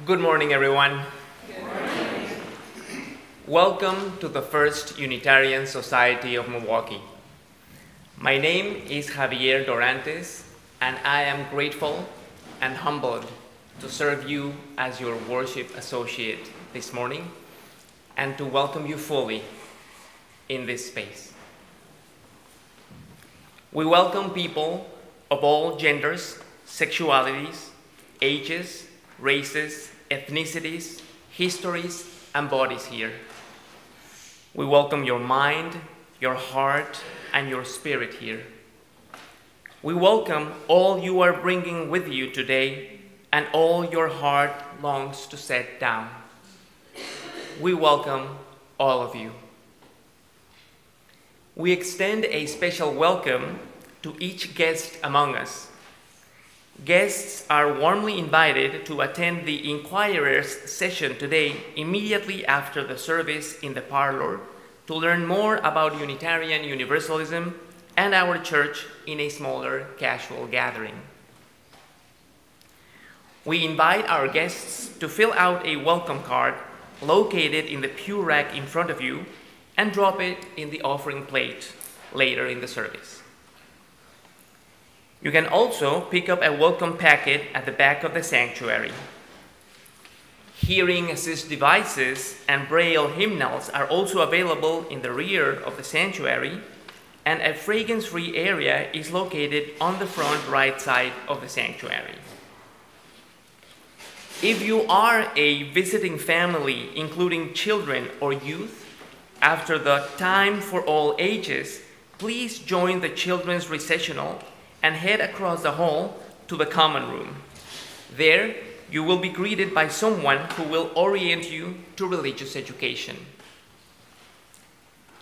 Good morning, everyone. Good morning. Welcome to the First Unitarian Society of Milwaukee. My name is Javier Dorantes, and I am grateful and humbled to serve you as your worship associate this morning and to welcome you fully in this space. We welcome people of all genders, sexualities, ages, races, ethnicities, histories, and bodies here. We welcome your mind, your heart, and your spirit here. We welcome all you are bringing with you today and all your heart longs to set down. We welcome all of you. We extend a special welcome to each guest among us. Guests are warmly invited to attend the Inquirer's session today immediately after the service in the parlor to learn more about Unitarian Universalism and our church in a smaller casual gathering. We invite our guests to fill out a welcome card located in the pew rack in front of you and drop it in the offering plate later in the service. You can also pick up a welcome packet at the back of the sanctuary. Hearing assist devices and Braille hymnals are also available in the rear of the sanctuary, and a fragrance-free area is located on the front right side of the sanctuary. If you are a visiting family, including children or youth, after the time for all ages, please join the children's recessional and head across the hall to the common room. There, you will be greeted by someone who will orient you to religious education.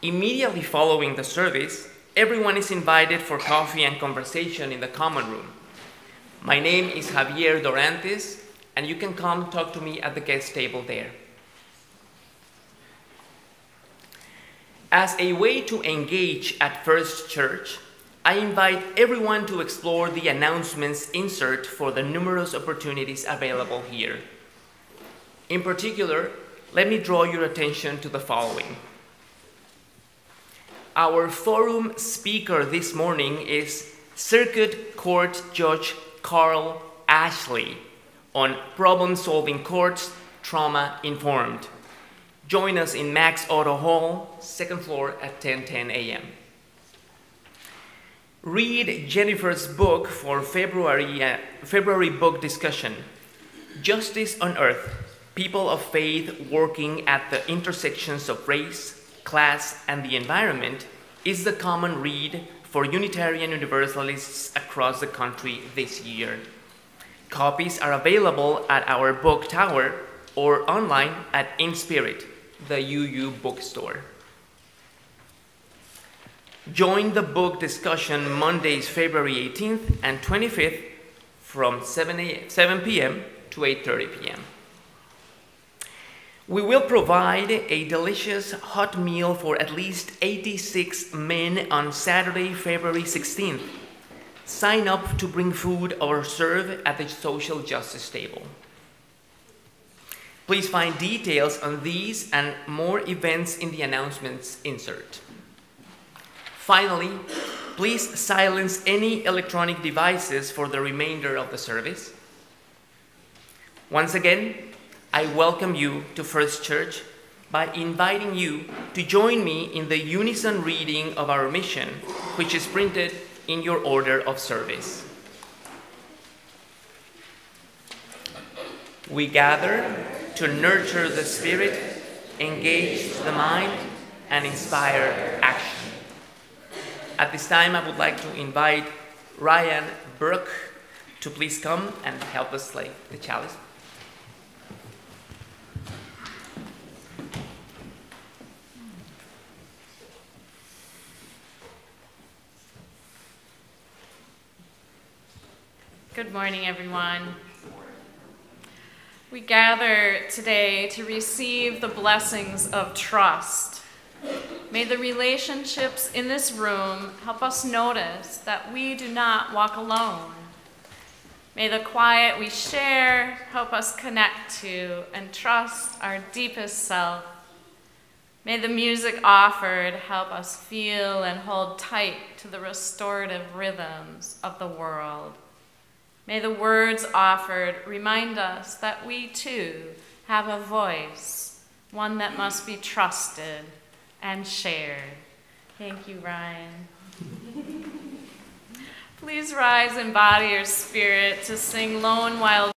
Immediately following the service, everyone is invited for coffee and conversation in the common room. My name is Javier Dorantes, and you can come talk to me at the guest table there. As a way to engage at First Church, I invite everyone to explore the announcements insert for the numerous opportunities available here. In particular, let me draw your attention to the following. Our forum speaker this morning is Circuit Court Judge Carl Ashley on Problem-Solving Courts, Trauma Informed. Join us in Max Auto Hall, second floor at 10:10 a.m. Read Jennifer's book for February book discussion, Justice on Earth, People of Faith Working at the Intersections of Race, Class, and the Environment, is the common read for Unitarian Universalists across the country this year. Copies are available at our book tower or online at In Spirit, the UU bookstore. Join the book discussion Mondays, February 18th and 25th from 7 p.m. to 8:30 p.m. We will provide a delicious hot meal for at least 86 men on Saturday, February 16th. Sign up to bring food or serve at the social justice table. Please find details on these and more events in the announcements insert. Finally, please silence any electronic devices for the remainder of the service. Once again, I welcome you to First Church by inviting you to join me in the unison reading of our mission, which is printed in your order of service. We gather to nurture the spirit, engage the mind, and inspire action. At this time, I would like to invite Ryan Burke to please come and help us light the chalice. Good morning, everyone. We gather today to receive the blessings of trust. May the relationships in this room help us notice that we do not walk alone. May the quiet we share help us connect to and trust our deepest self. May the music offered help us feel and hold tight to the restorative rhythms of the world. May the words offered remind us that we too have a voice, one that must be trusted and shared. Thank you, Ryan. Please rise and body your spirit to sing Lone Wild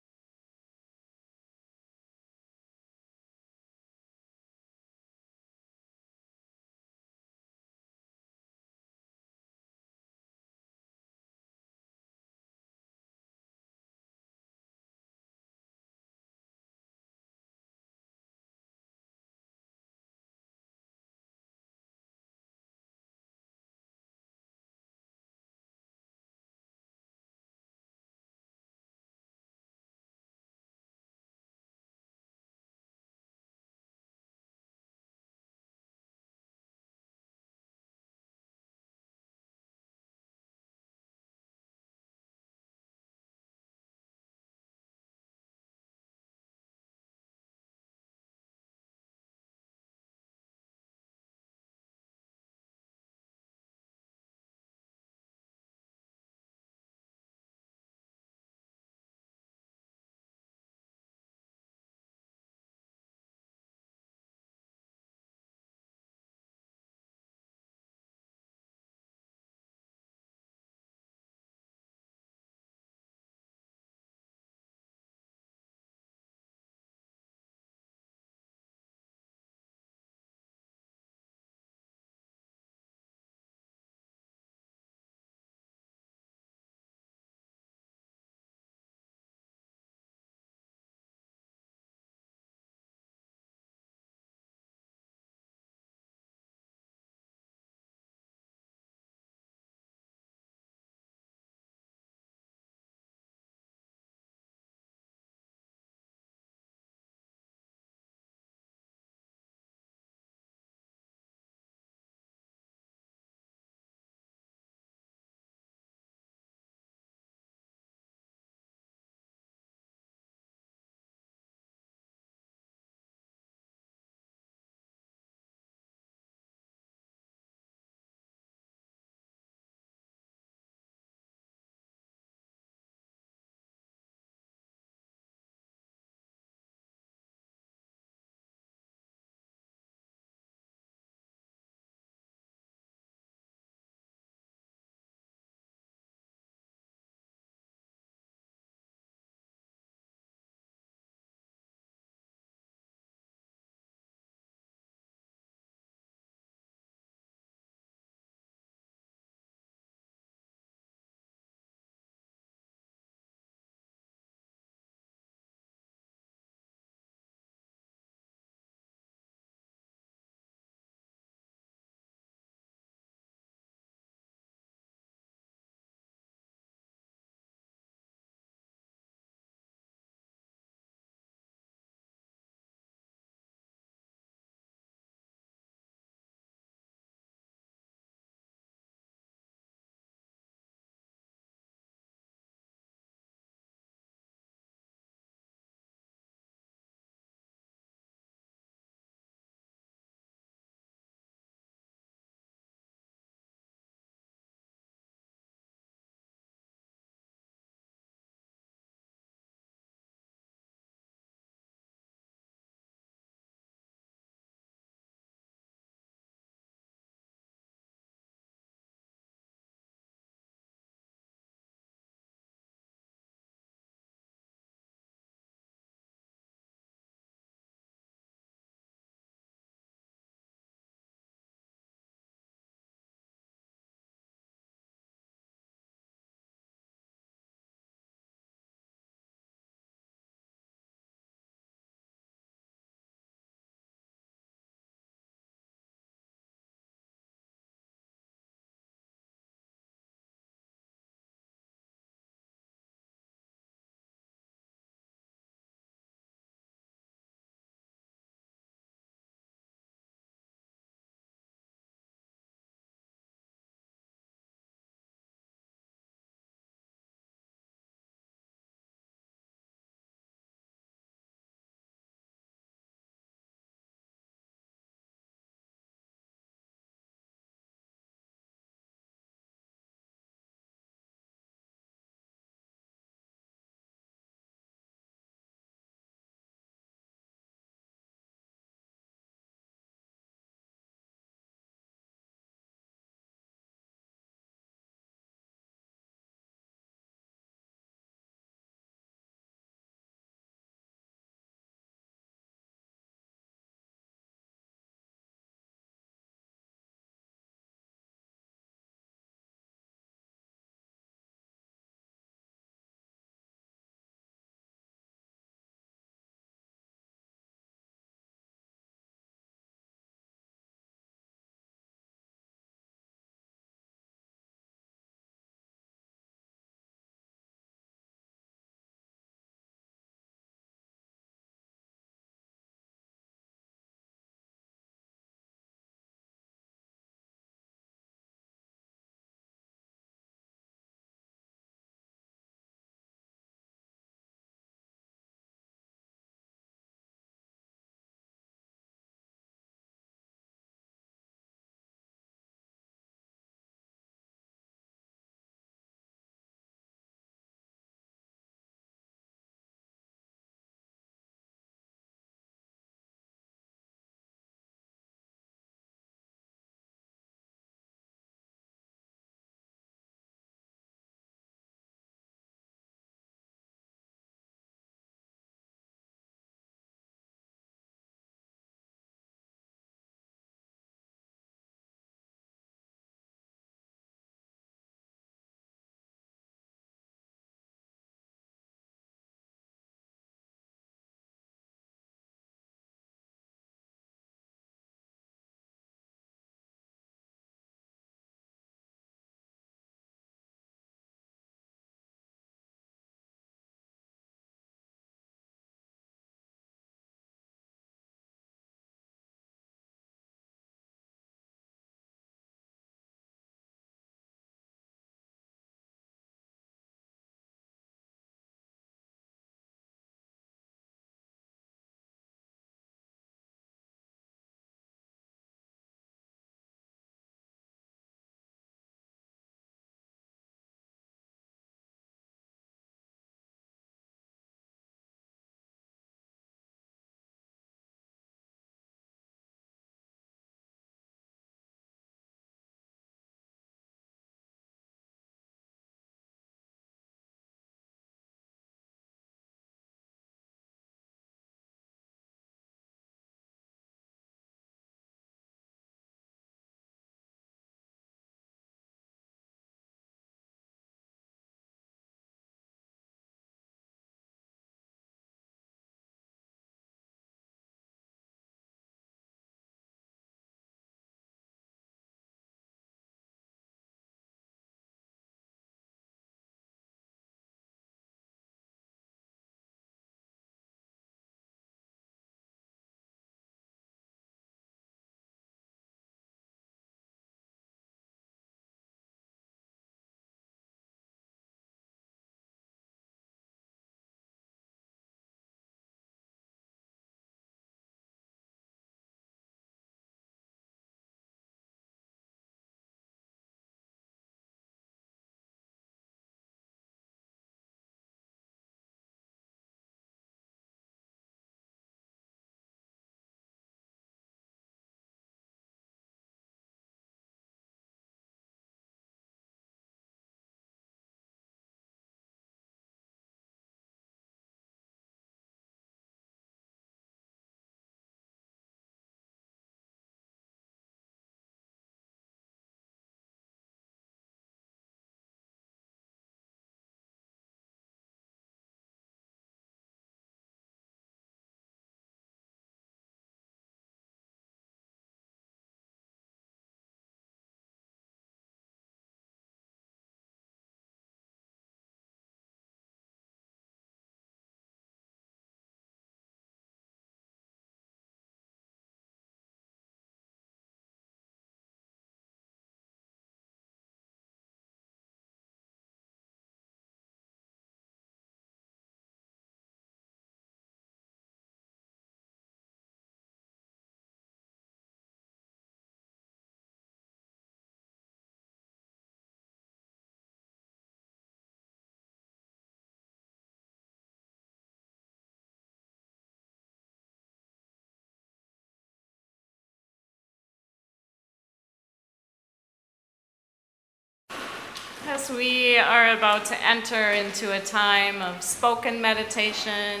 As we are about to enter into a time of spoken meditation,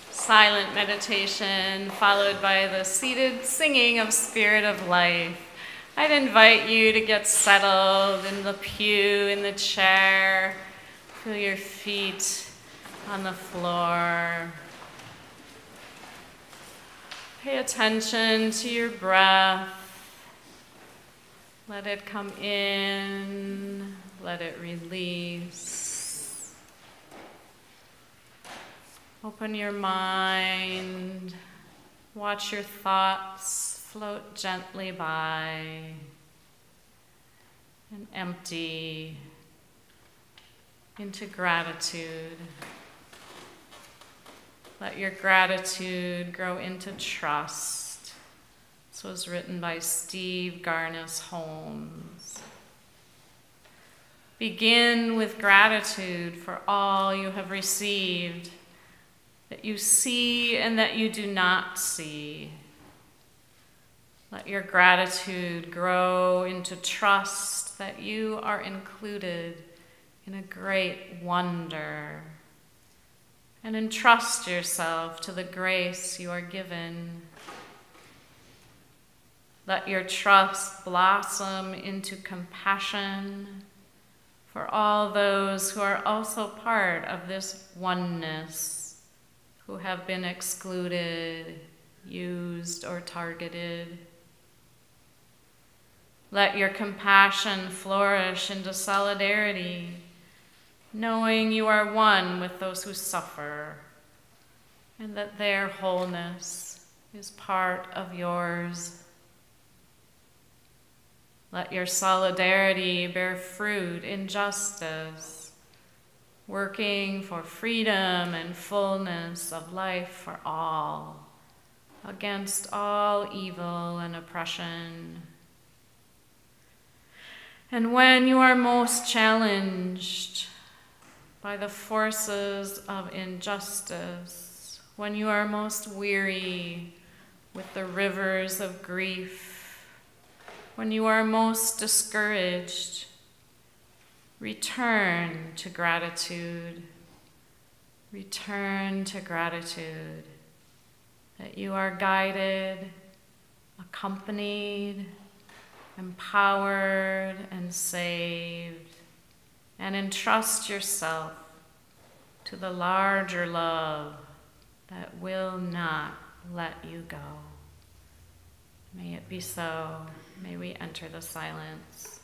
silent meditation, followed by the seated singing of Spirit of Life, I'd invite you to get settled in the pew, in the chair. Feel your feet on the floor. Pay attention to your breath. Let it come in, let it release. Open your mind. Watch your thoughts float gently by and empty into gratitude. Let your gratitude grow into trust. This was written by Steve Garnis Holmes. Begin with gratitude for all you have received, that you see and that you do not see. Let your gratitude grow into trust that you are included in a great wonder, and entrust yourself to the grace you are given. Let your trust blossom into compassion for all those who are also part of this oneness, who have been excluded, used, or targeted. Let your compassion flourish into solidarity, knowing you are one with those who suffer, and that their wholeness is part of yours. Let your solidarity bear fruit in justice, working for freedom and fullness of life for all, against all evil and oppression. And when you are most challenged by the forces of injustice, when you are most weary with the rivers of grief, when you are most discouraged, return to gratitude. Return to gratitude that you are guided, accompanied, empowered, and saved, and entrust yourself to the larger love that will not let you go. May it be so. May we enter the silence.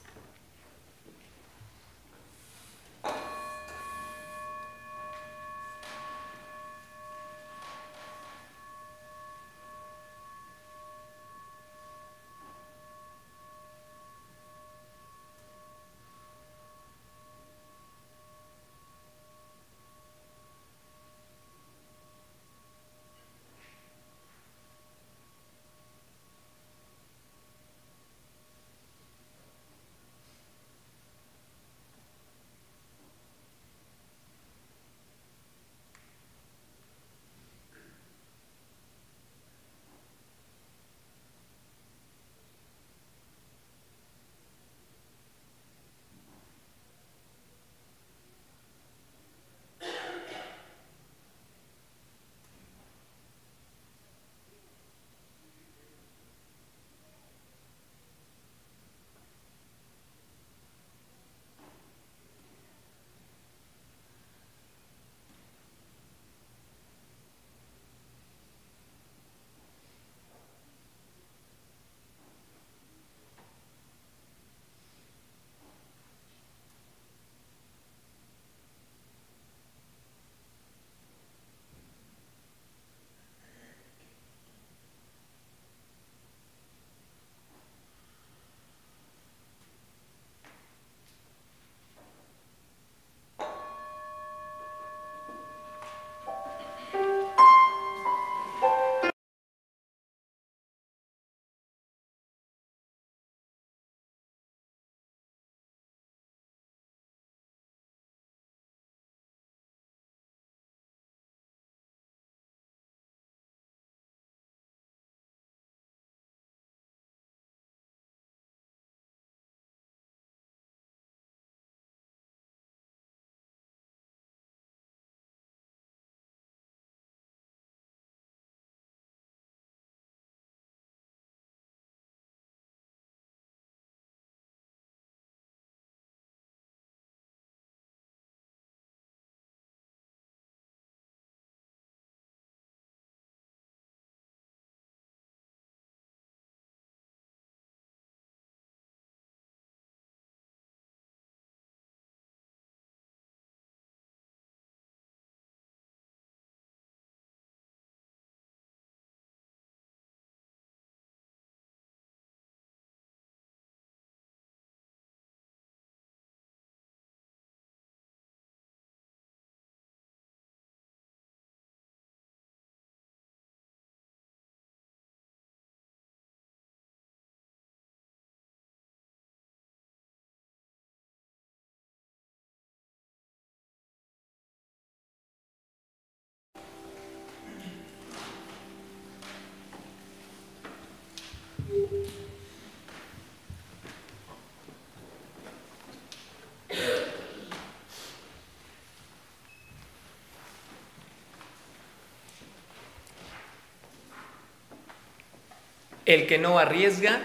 El que no arriesga,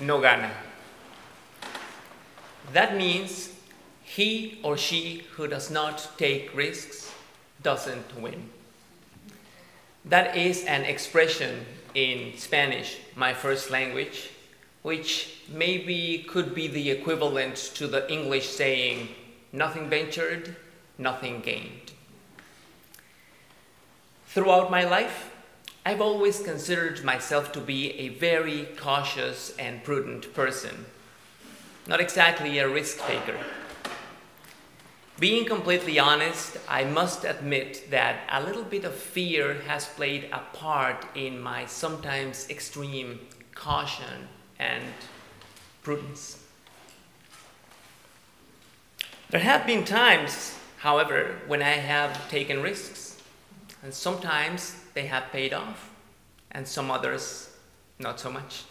no gana. That means he or she who does not take risks doesn't win. That is an expression in Spanish, my first language, which maybe could be the equivalent to the English saying, nothing ventured, nothing gained. Throughout my life, I've always considered myself to be a very cautious and prudent person, not exactly a risk taker. Being completely honest, I must admit that a little bit of fear has played a part in my sometimes extreme caution and prudence. There have been times, however, when I have taken risks, and sometimes they have paid off, and some others not so much.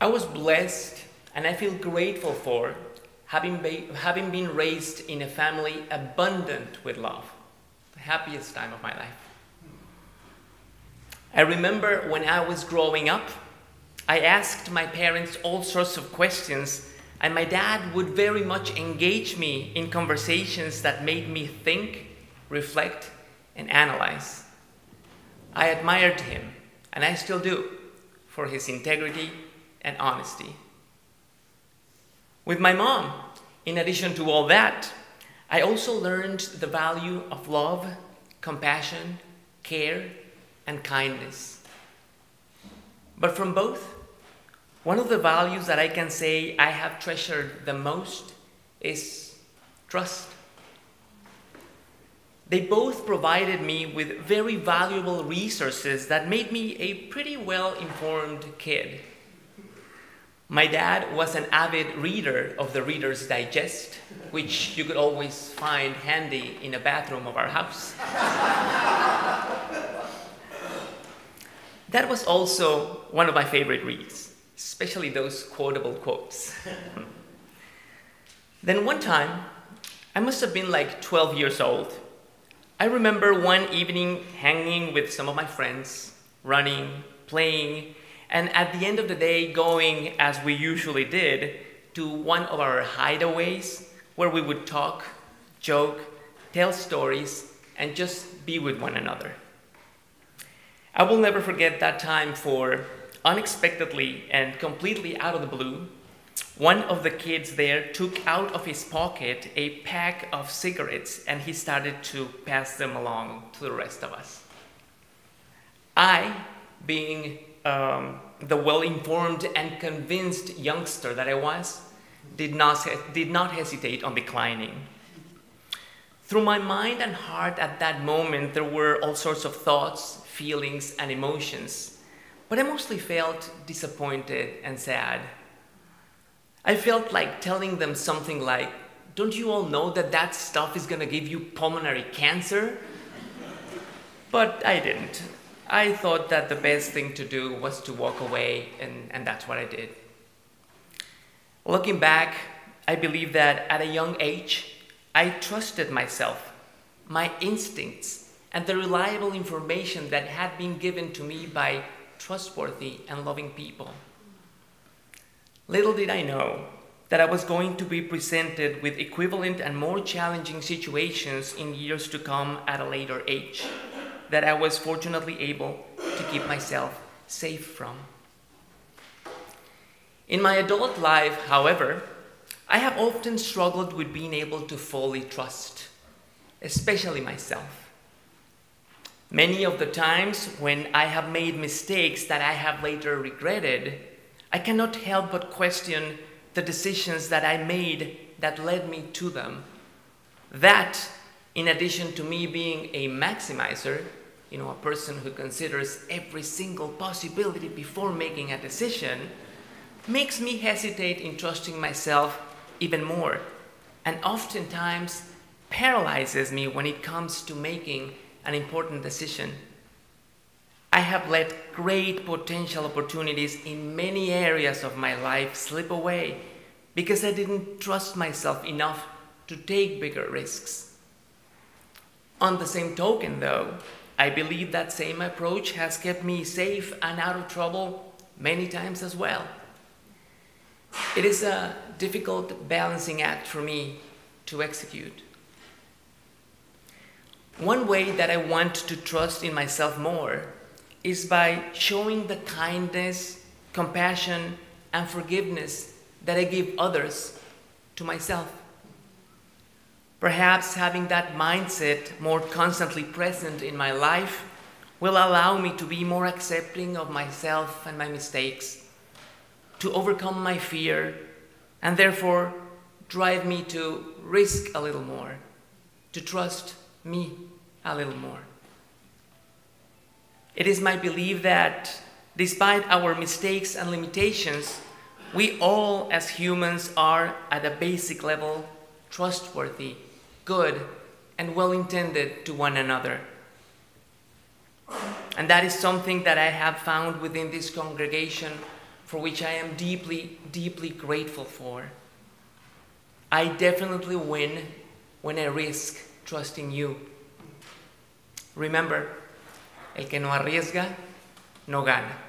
I was blessed, and I feel grateful for having been raised in a family abundant with love, the happiest time of my life. I remember when I was growing up, I asked my parents all sorts of questions, and my dad would very much engage me in conversations that made me think, reflect, and analyze. I admired him, and I still do, for his integrity and honesty. With my mom, in addition to all that, I also learned the value of love, compassion, care, and kindness. But from both, one of the values that I can say I have treasured the most is trust. They both provided me with very valuable resources that made me a pretty well-informed kid. My dad was an avid reader of the Reader's Digest, which you could always find handy in a bathroom of our house. That was also one of my favorite reads, especially those quotable quotes. Then one time, I must have been like 12 years old. I remember one evening hanging with some of my friends, running, playing, and at the end of the day going, as we usually did, to one of our hideaways where we would talk, joke, tell stories, and just be with one another. I will never forget that time, for unexpectedly and completely out of the blue, one of the kids there took out of his pocket a pack of cigarettes, and he started to pass them along to the rest of us. I, being the well-informed and convinced youngster that I was, did not hesitate on declining. Through my mind and heart at that moment, there were all sorts of thoughts, feelings, and emotions, but I mostly felt disappointed and sad. I felt like telling them something like, "Don't you all know that that stuff is gonna give you pulmonary cancer?" But I didn't. I thought that the best thing to do was to walk away, and that's what I did. Looking back, I believe that at a young age, I trusted myself, my instincts, and the reliable information that had been given to me by trustworthy and loving people. Little did I know that I was going to be presented with equivalent and more challenging situations in years to come at a later age, that I was fortunately able to keep myself safe from. In my adult life, however, I have often struggled with being able to fully trust, especially myself. Many of the times when I have made mistakes that I have later regretted, I cannot help but question the decisions that I made that led me to them. That, in addition to me being a maximizer, a person who considers every single possibility before making a decision, makes me hesitate in trusting myself even more, and oftentimes paralyzes me when it comes to making an important decision. I have let great potential opportunities in many areas of my life slip away because I didn't trust myself enough to take bigger risks. On the same token, though, I believe that same approach has kept me safe and out of trouble many times as well. It is a difficult balancing act for me to execute. One way that I want to trust in myself more is by showing the kindness, compassion, and forgiveness that I give others to myself. Perhaps having that mindset more constantly present in my life will allow me to be more accepting of myself and my mistakes, to overcome my fear, and therefore drive me to risk a little more, to trust me a little more. It is my belief that despite our mistakes and limitations, we all as humans are at a basic level trustworthy, good, and well-intended to one another. And that is something that I have found within this congregation, for which I am deeply, deeply grateful for. I definitely win when I risk trusting you. Remember, el que no arriesga, no gana.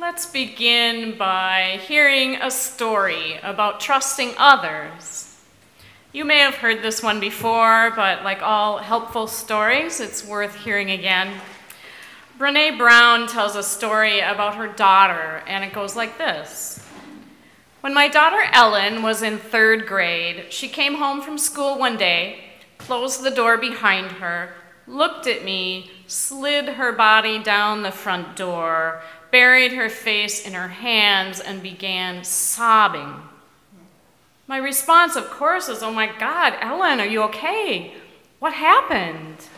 Let's begin by hearing a story about trusting others. You may have heard this one before, but like all helpful stories, it's worth hearing again. Brene Brown tells a story about her daughter, and it goes like this. When my daughter Ellen was in 3rd grade, she came home from school one day, closed the door behind her, looked at me, slid her body down the front door, buried her face in her hands, and began sobbing. My response, of course, is, "Oh my God, Ellen, are you okay? What happened?"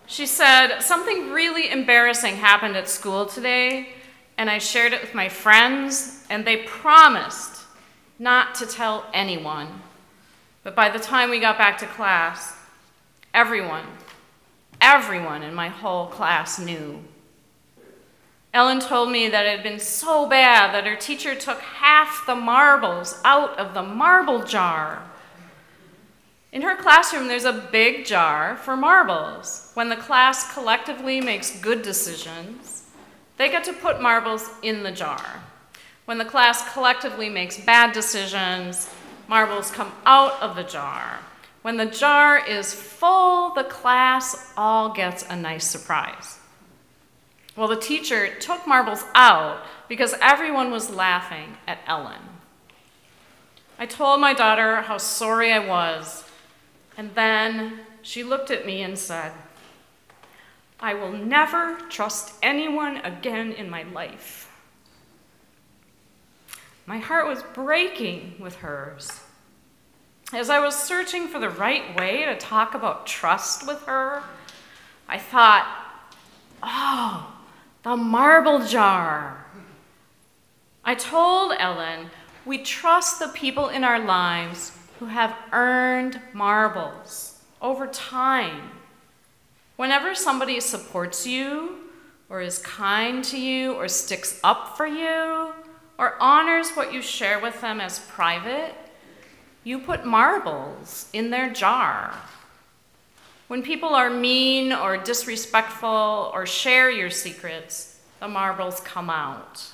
She said, "Something really embarrassing happened at school today, and I shared it with my friends, and they promised not to tell anyone. But by the time we got back to class, everyone in my whole class knew." Ellen told me that it had been so bad that her teacher took half the marbles out of the marble jar. In her classroom, there's a big jar for marbles. When the class collectively makes good decisions, they get to put marbles in the jar. When the class collectively makes bad decisions, marbles come out of the jar. When the jar is full, the class all gets a nice surprise. Well, the teacher took marbles out because everyone was laughing at Ellen. I told my daughter how sorry I was, and then she looked at me and said, "I will never trust anyone again in my life." My heart was breaking with hers. As I was searching for the right way to talk about trust with her, I thought, oh, the marble jar. I told Ellen, we trust the people in our lives who have earned marbles over time. Whenever somebody supports you, or is kind to you, or sticks up for you, or honors what you share with them as private, you put marbles in their jar. When people are mean or disrespectful or share your secrets, the marbles come out.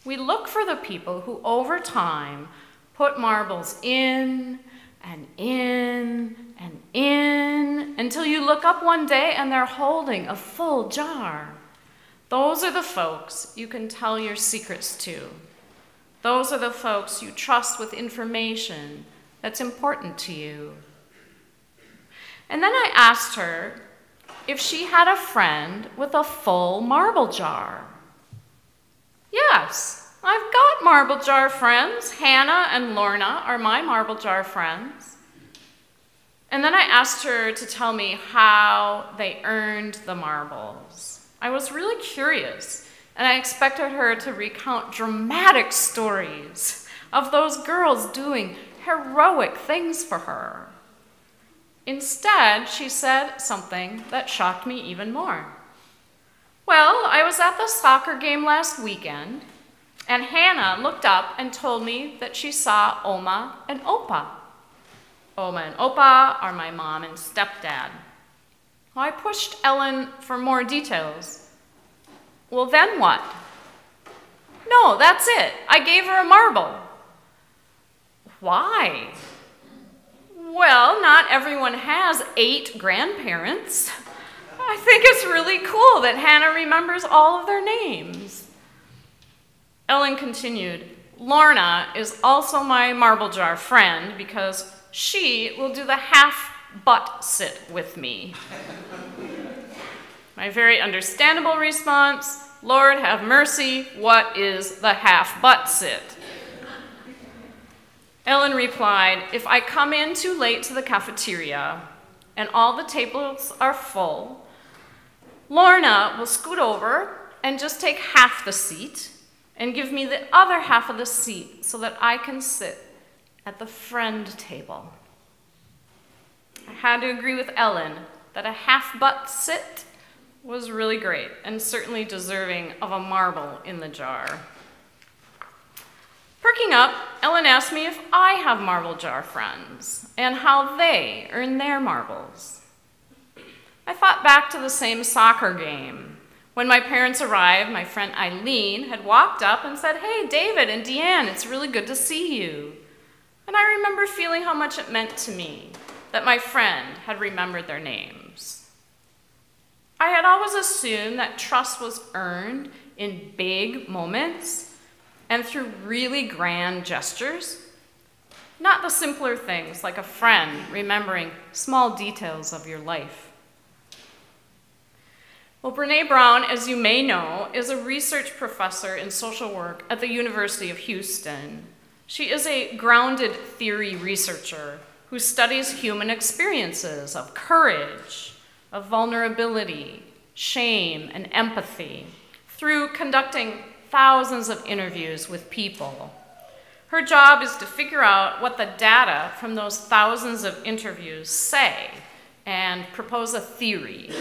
We look for the people who, over time, put marbles in and in and in until you look up one day and they're holding a full jar. Those are the folks you can tell your secrets to. Those are the folks you trust with information that's important to you. And then I asked her if she had a friend with a full marble jar. Yes, I've got marble jar friends. Hannah and Lorna are my marble jar friends. And then I asked her to tell me how they earned the marbles. I was really curious, and I expected her to recount dramatic stories of those girls doing heroic things for her. Instead, she said something that shocked me even more. "Well, I was at the soccer game last weekend, and Hannah looked up and told me that she saw Oma and Opa. Oma and Opa are my mom and stepdad." Well, I pushed Ellen for more details. "Well, then what?" "No, that's it. I gave her a marble." "Why?" "Well, not everyone has 8 grandparents. I think it's really cool that Hannah remembers all of their names." Ellen continued, "Lorna is also my marble jar friend because she will do the half butt sit with me." My very understandable response, "Lord have mercy, what is the half butt sit?" Ellen replied, "If I come in too late to the cafeteria and all the tables are full, Lorna will scoot over and just take half the seat and give me the other half of the seat so that I can sit at the friend table." I had to agree with Ellen that a half butt sit was really great and certainly deserving of a marble in the jar. Perking up, Ellen asked me if I have marble jar friends and how they earn their marbles. I thought back to the same soccer game When my parents arrived, my friend Eileen had walked up and said, "Hey, David and Deanne, it's really good to see you." And I remember feeling how much it meant to me that my friend had remembered their names. I had always assumed that trust was earned in big moments and through really grand gestures, not the simpler things like a friend remembering small details of your life. Well, Brené Brown, as you may know, is a research professor in social work at the University of Houston. She is a grounded theory researcher who studies human experiences of courage, of vulnerability, shame, and empathy through conducting thousands of interviews with people. Her job is to figure out what the data from those thousands of interviews say and propose a theory.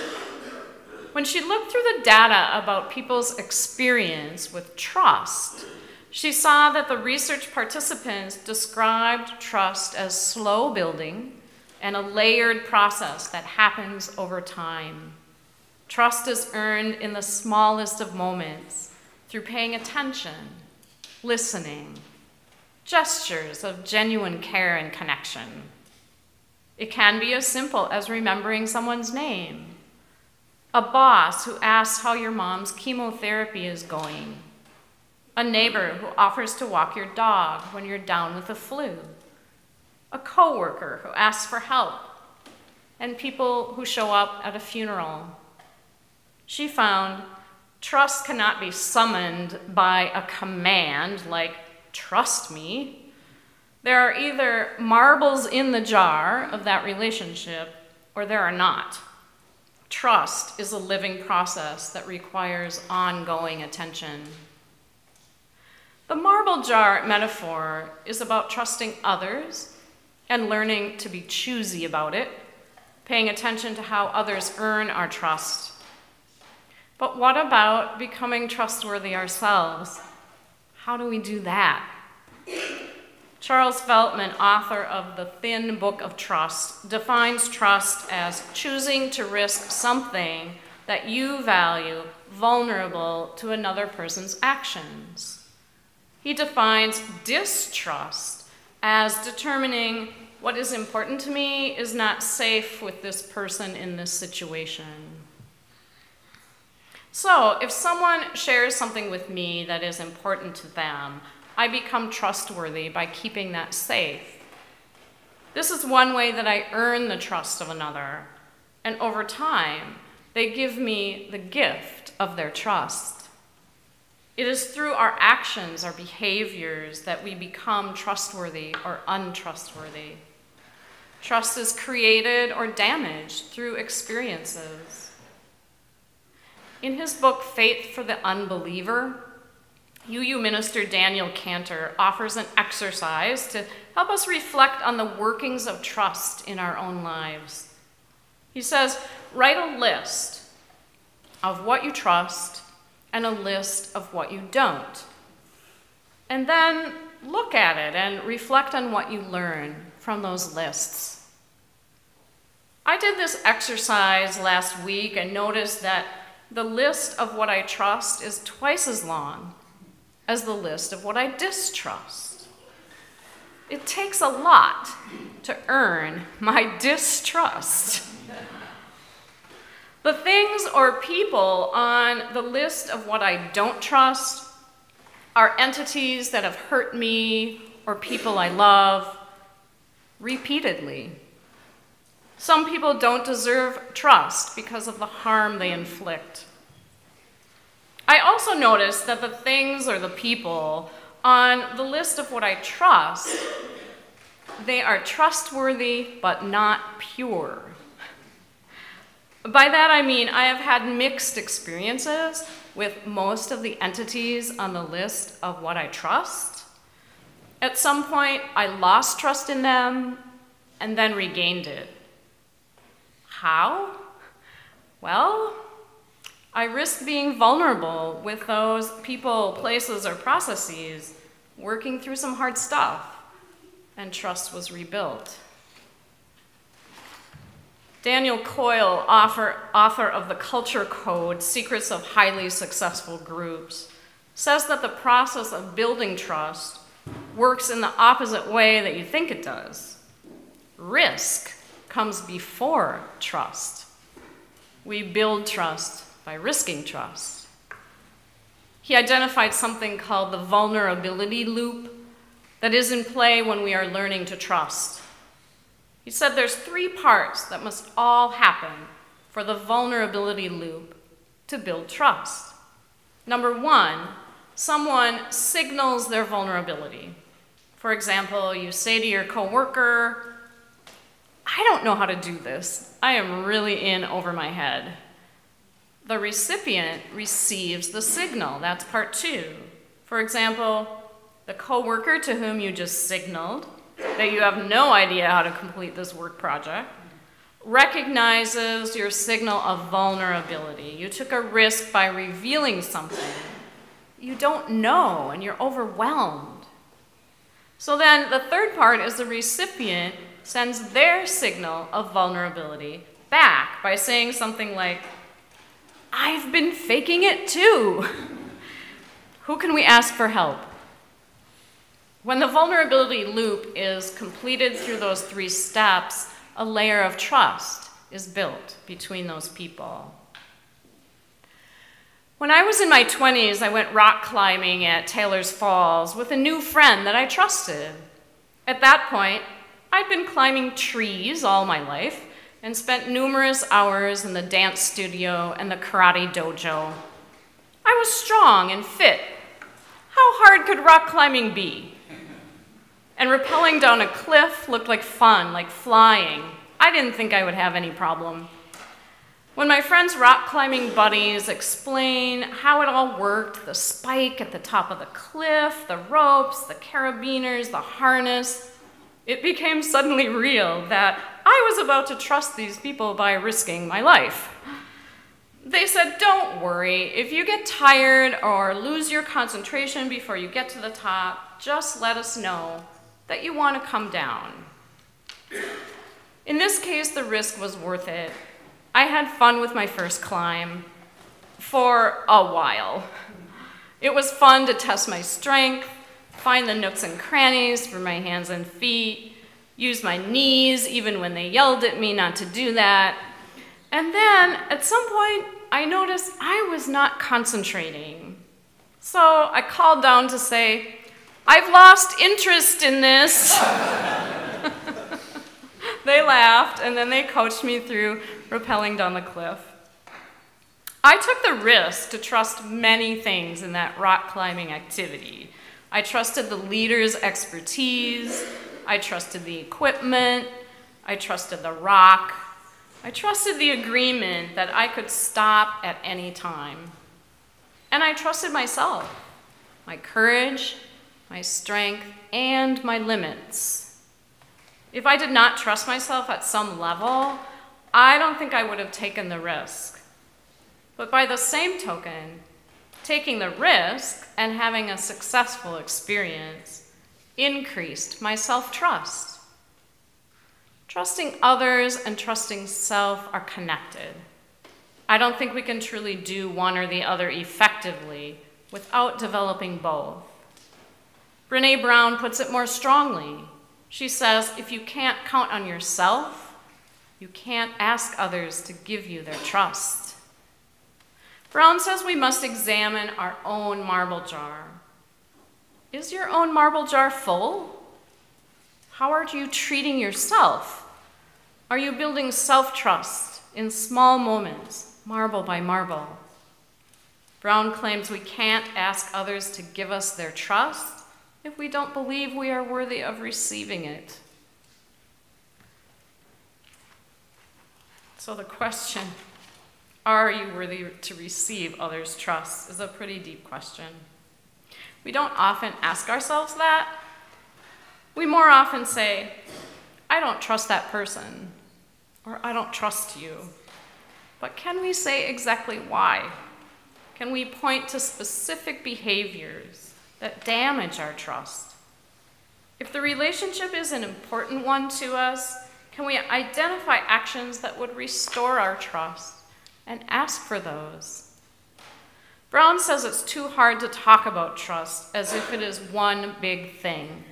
When she looked through the data about people's experience with trust, she saw that the research participants described trust as slow building and a layered process that happens over time. Trust is earned in the smallest of moments through paying attention, listening, gestures of genuine care and connection. It can be as simple as remembering someone's name, a boss who asks how your mom's chemotherapy is going, a neighbor who offers to walk your dog when you're down with the flu, a coworker who asks for help, and people who show up at a funeral. She found trust cannot be summoned by a command like, "Trust me." There are either marbles in the jar of that relationship or there are not. Trust is a living process that requires ongoing attention. The marble jar metaphor is about trusting others and learning to be choosy about it, paying attention to how others earn our trust. But what about becoming trustworthy ourselves? How do we do that? Charles Feltman, author of The Thin Book of Trust, defines trust as choosing to risk something that you value vulnerable to another person's actions. He defines distrust as determining what is important to me is not safe with this person in this situation. So, if someone shares something with me that is important to them, I become trustworthy by keeping that safe. This is one way that I earn the trust of another, and over time, they give me the gift of their trust. It is through our actions, our behaviors, that we become trustworthy or untrustworthy. Trust is created or damaged through experiences. In his book, Faith for the Unbeliever, UU minister Daniel Cantor offers an exercise to help us reflect on the workings of trust in our own lives. He says, write a list of what you trust and a list of what you don't. And then look at it and reflect on what you learn from those lists. I did this exercise last week and noticed that the list of what I trust is twice as long as the list of what I distrust. It takes a lot to earn my distrust. The things or people on the list of what I don't trust are entities that have hurt me or people I love repeatedly. Some people don't deserve trust because of the harm they inflict. I also noticed that the things or the people on the list of what I trust, they are trustworthy but not pure. By that I mean I have had mixed experiences with most of the entities on the list of what I trust. At some point, I lost trust in them and then regained it. How? Well, I risked being vulnerable with those people, places, or processes, working through some hard stuff, and trust was rebuilt. Daniel Coyle, author of The Culture Code, Secrets of Highly Successful Groups, says that the process of building trust works in the opposite way that you think it does. Risk comes before trust. We build trust by risking trust. He identified something called the vulnerability loop that is in play when we are learning to trust. He said there's 3 parts that must all happen for the vulnerability loop to build trust. Number 1, someone signals their vulnerability. For example, you say to your coworker, "I don't know how to do this. I am really in over my head." The recipient receives the signal. That's part 2. For example, the coworker to whom you just signaled that you have no idea how to complete this work project recognizes your signal of vulnerability. You took a risk by revealing something you don't know, and you're overwhelmed. So then the 3rd part is the recipient sends their signal of vulnerability back by saying something like, "I've been faking it too." Who can we ask for help? When the vulnerability loop is completed through those 3 steps, a layer of trust is built between those people. When I was in my 20s, I went rock climbing at Taylor's Falls with a new friend that I trusted. At that point, I'd been climbing trees all my life and spent numerous hours in the dance studio and the karate dojo. I was strong and fit. How hard could rock climbing be? And rappelling down a cliff looked like fun, like flying. I didn't think I would have any problem. When my friend's rock climbing buddies explain how it all worked, the spike at the top of the cliff, the ropes, the carabiners, the harness, it became suddenly real that I was about to trust these people by risking my life. They said, "Don't worry, if you get tired or lose your concentration before you get to the top, just let us know that you want to come down." In this case, the risk was worth it. I had fun with my first climb for a while. It was fun to test my strength, find the nooks and crannies for my hands and feet, use my knees even when they yelled at me not to do that. And then, at some point, I noticed I was not concentrating. So I called down to say, "I've lost interest in this." They laughed, and then they coached me through rappelling down the cliff. I took the risk to trust many things in that rock climbing activity. I trusted the leader's expertise. I trusted the equipment. I trusted the rock. I trusted the agreement that I could stop at any time. And I trusted myself, my courage, my strength, and my limits. If I did not trust myself at some level, I don't think I would have taken the risk. But by the same token, taking the risk and having a successful experience increased my self-trust. Trusting others and trusting self are connected. I don't think we can truly do one or the other effectively without developing both. Brené Brown puts it more strongly. She says, if you can't count on yourself, you can't ask others to give you their trust. Brown says we must examine our own marble jar. Is your own marble jar full? How are you treating yourself? Are you building self-trust in small moments, marble by marble? Brown claims we can't ask others to give us their trust if we don't believe we are worthy of receiving it. So the question, are you worthy to receive others' trust, is a pretty deep question. We don't often ask ourselves that. We more often say, I don't trust that person, or I don't trust you. But can we say exactly why? Can we point to specific behaviors that damage our trust? If the relationship is an important one to us, Can we identify actions that would restore our trust and ask for those? Brown says it's too hard to talk about trust as if it is one big thing.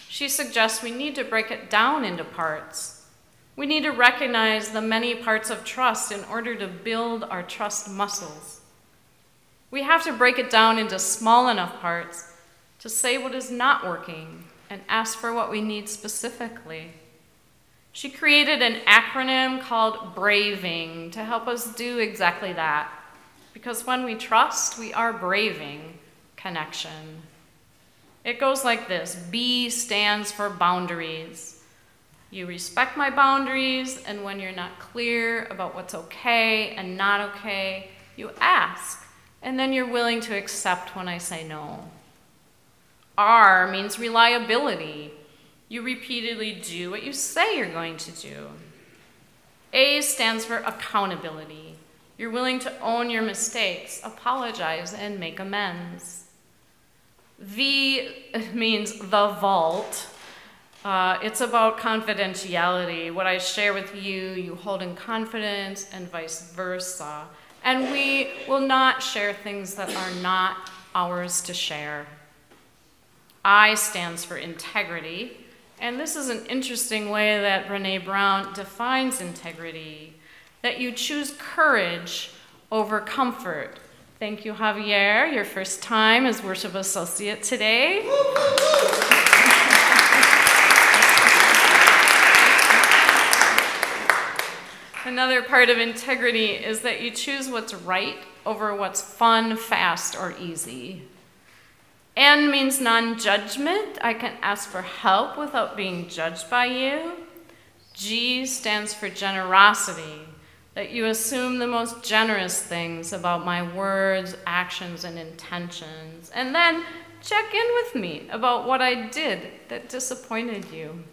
She suggests we need to break it down into parts. We need to recognize the many parts of trust in order to build our trust muscles. We have to break it down into small enough parts to say what is not working and ask for what we need specifically. She created an acronym called BRAVING to help us do exactly that. Because when we trust, we are braving connection. It goes like this. B stands for boundaries. You respect my boundaries, and when you're not clear about what's okay and not okay, you ask, and then you're willing to accept when I say no. R means reliability. You repeatedly do what you say you're going to do. A stands for accountability. You're willing to own your mistakes, apologize, and make amends. V means the vault. It's about confidentiality. What I share with you, you hold in confidence, and vice versa. And we will not share things that are not ours to share. I stands for integrity. And this is an interesting way that Brené Brown defines integrity, that you choose courage over comfort. Thank you, Javier, your first time as worship associate today. Another part of integrity is that you choose what's right over what's fun, fast, or easy. N means non-judgment. I can ask for help without being judged by you. G stands for generosity, that you assume the most generous things about my words, actions, and intentions, and then check in with me about what I did that disappointed you.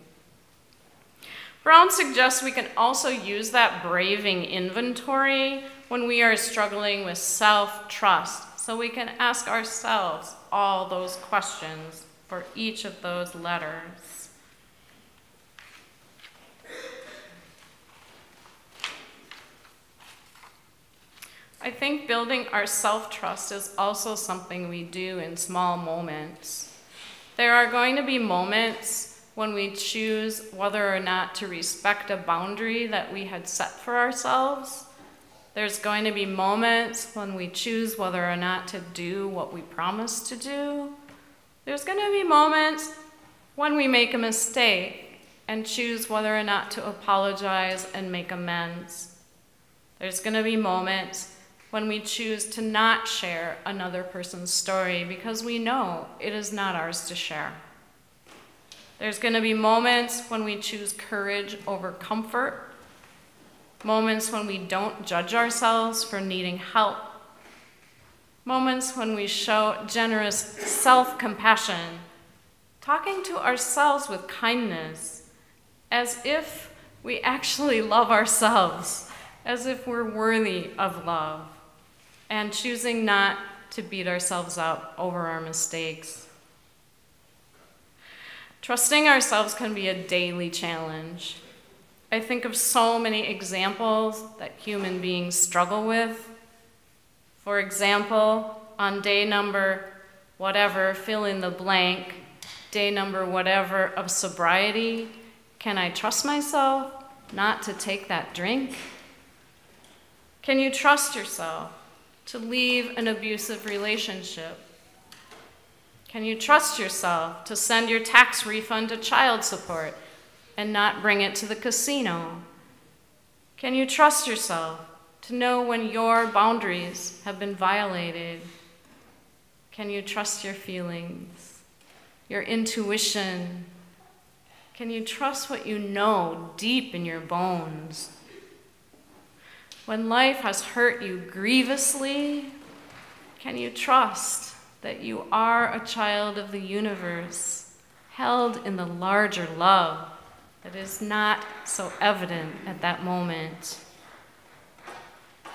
Brown suggests we can also use that braving inventory when we are struggling with self-trust, so we can ask ourselves all those questions for each of those letters. I think building our self-trust is also something we do in small moments. There are going to be moments when we choose whether or not to respect a boundary that we had set for ourselves. There's going to be moments when we choose whether or not to do what we promised to do. There's going to be moments when we make a mistake and choose whether or not to apologize and make amends. There's going to be moments when we choose to not share another person's story because we know it is not ours to share. There's going to be moments when we choose courage over comfort, moments when we don't judge ourselves for needing help, moments when we show generous self-compassion, talking to ourselves with kindness, as if we actually love ourselves, as if we're worthy of love, and choosing not to beat ourselves up over our mistakes. Trusting ourselves can be a daily challenge. I think of so many examples that human beings struggle with. For example, on day number whatever, fill in the blank, day number whatever of sobriety, can I trust myself not to take that drink? Can you trust yourself to leave an abusive relationship? Can you trust yourself to send your tax refund to child support and not bring it to the casino? Can you trust yourself to know when your boundaries have been violated? Can you trust your feelings, your intuition? Can you trust what you know deep in your bones? When life has hurt you grievously, can you trust that you are a child of the universe, held in the larger love that is not so evident at that moment?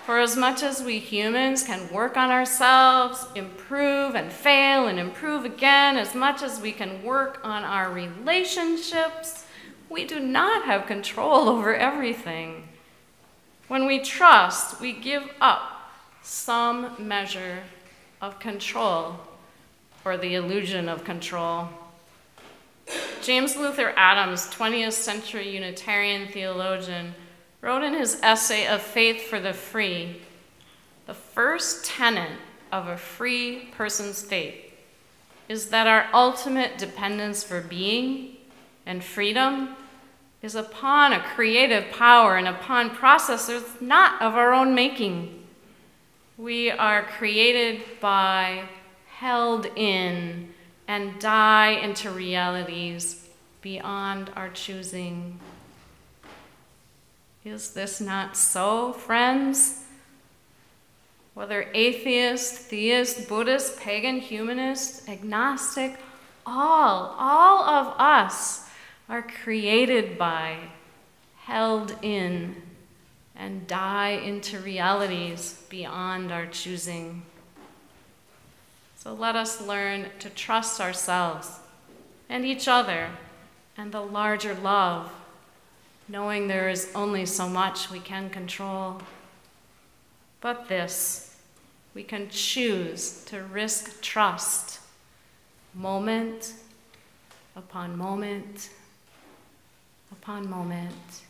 For as much as we humans can work on ourselves, improve and fail and improve again, as much as we can work on our relationships, we do not have control over everything. When we trust, we give up some measure of control, or the illusion of control. James Luther Adams, 20th century Unitarian theologian, wrote in his essay of Faith for the Free, the first tenet of a free person's faith is that our ultimate dependence for being and freedom is upon a creative power and upon processes not of our own making. We are created by, held in, and die into realities beyond our choosing. Is this not so, friends? Whether atheist, theist, Buddhist, pagan, humanist, agnostic, all of us are created by, held in, and die into realities beyond our choosing. So let us learn to trust ourselves and each other and the larger love, knowing there is only so much we can control. But this, we can choose to risk trust, moment upon moment upon moment.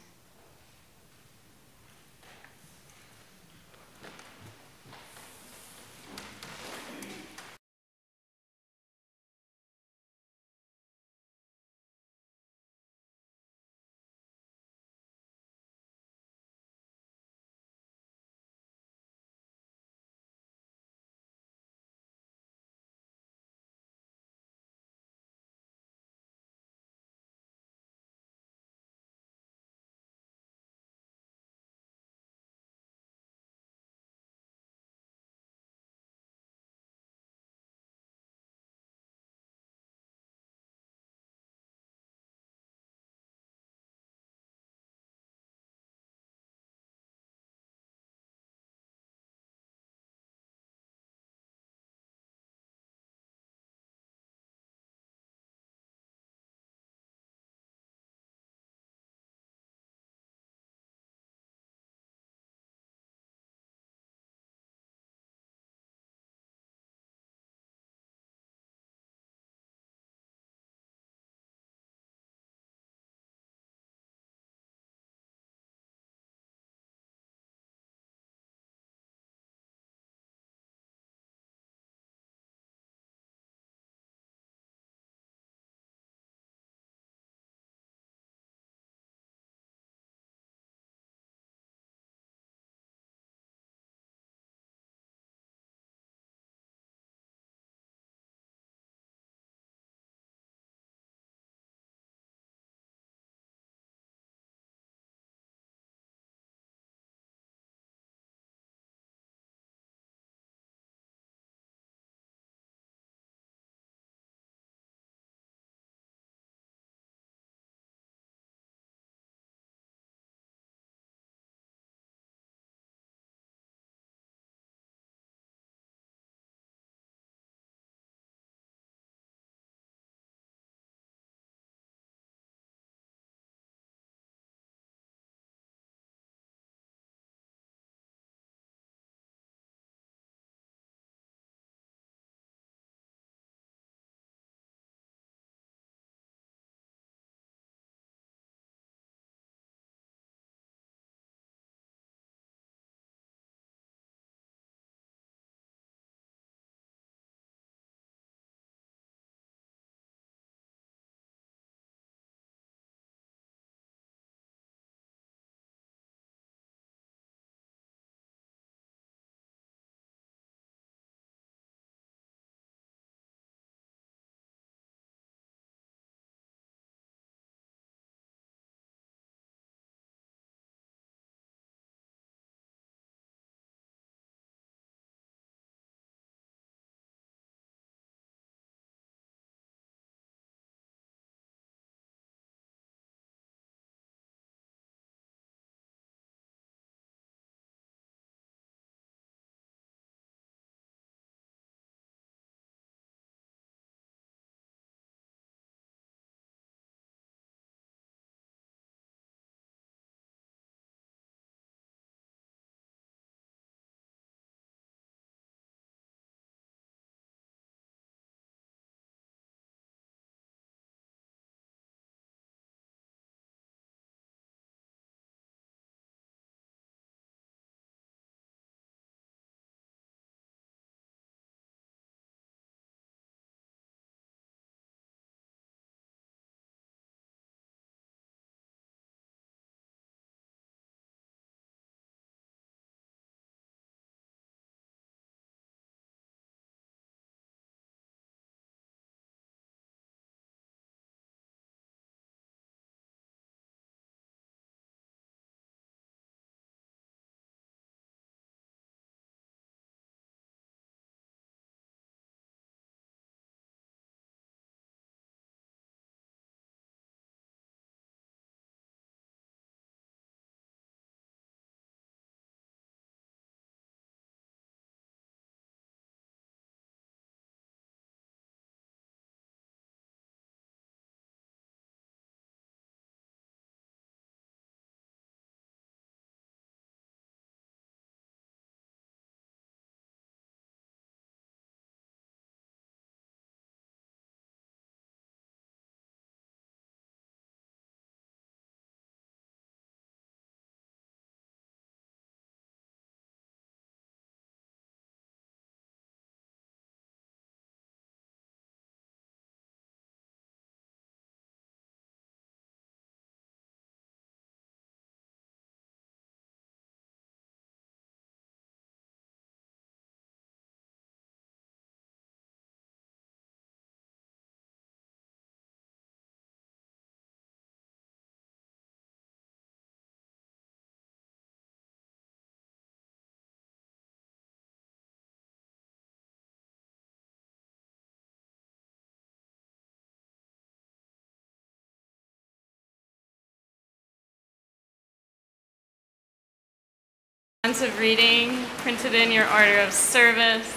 responsive reading printed in your order of service.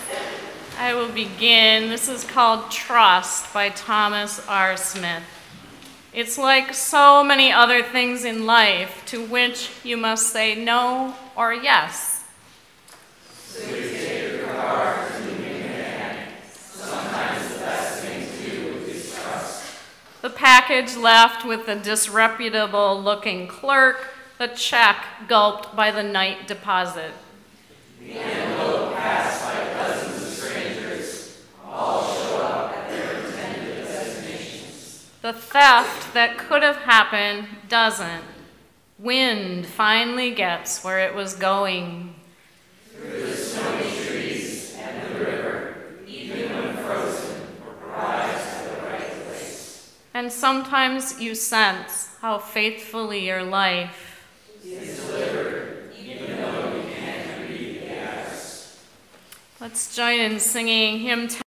I will begin. This is called Trust by Thomas R. Smith. It's like so many other things in life to which you must say no or yes. So you take your cards and you make a hand. Sometimes the best thing to do is trust. The package left with the disreputable-looking clerk, the check gulped by the night deposit. The envelope passed by dozens of strangers, all show up at their intended destinations. The theft that could have happened doesn't. Wind finally gets where it was going. Through the snowy trees and the river, even when frozen, arrives at the right place. And sometimes you sense how faithfully your life is delivered, even though you can't read the address. Let's join in singing hymn 10.